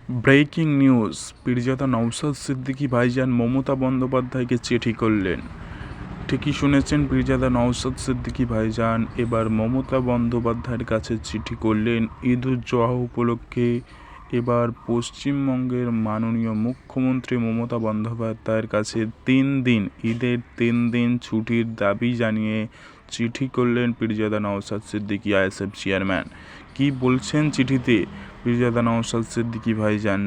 Breaking news, Pirzada Naushad Siddiqui ভাইজান মমতা বন্দ্যোপাধ্যায়কে চিঠি করলেন। ঠিকই শুনেছেন, পীরজাদা নওশাদ সিদ্দিকী ভাইজান এবার মমতা বন্দ্যোপাধ্যায়ের কাছে চিঠি করলেন। ঈদুজ্জোহা উপলক্ষে এবার পশ্চিমবঙ্গের মাননীয় মুখ্যমন্ত্রী মমতা বন্দ্যোপাধ্যায়ের কাছে ঈদের 3 দিন ছুটির দাবি জানিয়ে চিঠি করলেন পীরজাদা নওশাদ সিদ্দিকী আইএসএফ চেয়ারম্যান। কি বলছেন চিঠিতে পীরজাদা নওশাদ সিদ্দিকী ভাইজান?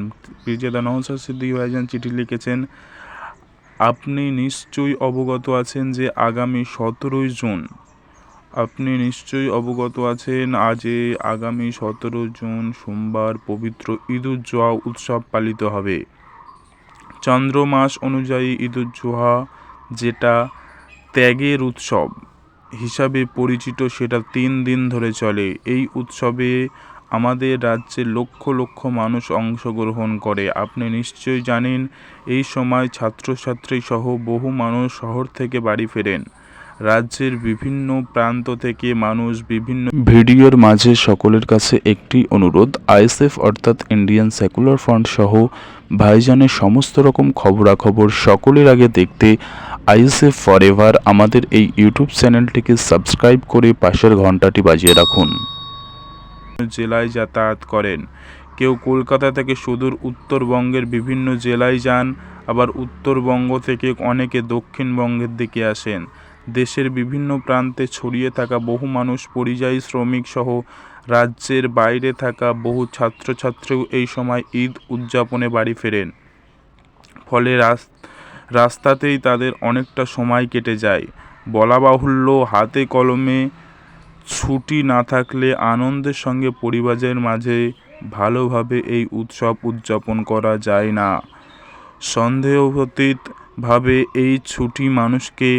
পীরজাদা নওশাদ সিদ্দিকী ভাইজান চিঠি লিখেছেন, আপনি নিশ্চয়ই অবগত আছেন যে আগামী 17 জুন আগামী 17 জুন সোমবার পবিত্র ঈদুজ্জোহা উৎসব পালিত হবে। চন্দ্র মাস অনুযায়ী ঈদুজ্জোহা, যেটা ত্যাগের উৎসব হিসাবে পরিচিত, সেটা 3 দিন ধরে চলে। এই উৎসবে আমাদের রাজ্যে লক্ষ লক্ষ মানুষ অংশগ্রহণ করে। আপনি নিশ্চয়ই জানেন, এই সময় ছাত্রছাত্রী সহ বহু মানুষ শহর থেকে বাড়ি ফেরেন। রাজ্যের বিভিন্ন প্রান্ত থেকে মানুষ বিভিন্ন ভিডিওর মাঝে সকলের কাছে একটি অনুরোধ, আইএসএফ অর্থাৎ ইন্ডিয়ান সেকুলার ফ্রন্ট সহ ভাইজানের সমস্ত রকম খবরাখবর সকলের আগে দেখতে আইএসএফ ফরএভার আমাদের এই ইউটিউব চ্যানেলটিকে সাবস্ক্রাইব করে পাশের ঘন্টাটি বাজিয়ে রাখুন। জেলায় যাতায়াত করেন, কেউ কলকাতা থেকে সুদূর উত্তরবঙ্গের বিভিন্ন জেলায় যান, আবার উত্তরবঙ্গ থেকে অনেকে দক্ষিণবঙ্গের দিকে আসেন। দেশের বিভিন্ন প্রান্তে ছড়িয়ে থাকা বহু মানুষ, পরিযায়ী শ্রমিক সহ রাজ্যের বাইরে থাকা বহু ছাত্রছাত্রীও এই সময় ঈদ উদযাপনে বাড়ি ফেরেন। ফলে রাস্তাতেই তাদের অনেকটা সময় কেটে যায়। বলা বাহুল্য, হাতে কলমে ছুটি না থাকলে আনন্দের সঙ্গে পরিবারের মাঝে ভালোভাবে এই উৎসব উদযাপন করা যায় না। সন্দেহাতীতভাবে এই ছুটি মানুষকে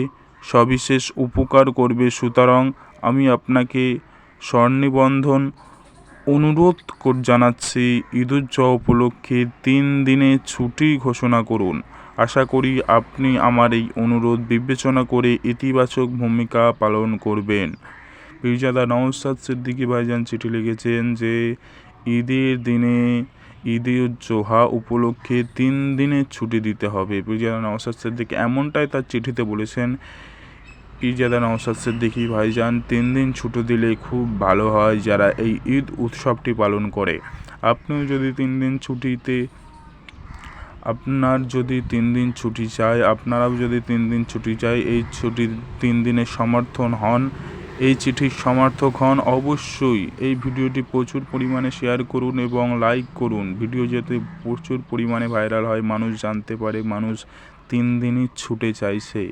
সবিশেষ উপকার করবে। সুতরাং আমি আপনাকে সনির্বন্ধন অনুরোধ জানাচ্ছি, ঈদুজ্জোহা উপলক্ষে 3 দিনের ছুটি ঘোষণা করুন। আশা করি আপনি আমার এই অনুরোধ বিবেচনা করে ইতিবাচক ভূমিকা পালন করবেন। পীরজাদা নওশাদ সিদ্দিকী ভাইজান চিঠি লিখেছেন যে ঈদের দিনে ঈদুজ্জোহা উপলক্ষে 3 দিনের ছুটি দিতে হবে। পীরজাদা নওশাদ সিদ্দিকী এমনটাই তার চিঠিতে বলেছেন। পীরজাদা নওশাদ সিদ্দিকী ভাইজান 3 দিন ছুটি দিলে খুব ভালো হয় যারা এই ঈদ উৎসবটি পালন করে। আপনিও যদি 3 দিন ছুটিতে আপনারাও যদি 3 দিন ছুটি চাই, এই ছুটির 3 দিনের সমর্থন হন, এই চিঠির সমর্থক হন, অবশ্যই এই ভিডিওটি প্রচুর পরিমাণে শেয়ার করুন এবং লাইক করুন। ভিডিও যাতে প্রচুর পরিমাণে ভাইরাল হয়, মানুষ জানতে পারে মানুষ 3 দিনই ছুটে চাইছে।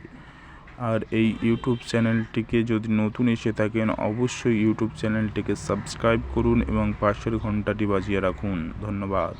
আর এই ইউটিউব চ্যানেলটিকে যদি নতুন এসে থাকেন, অবশ্যই ইউটিউব চ্যানেলটিকে সাবস্ক্রাইব করুন এবং পাশের ঘন্টাটি বাজিয়ে রাখুন। ধন্যবাদ।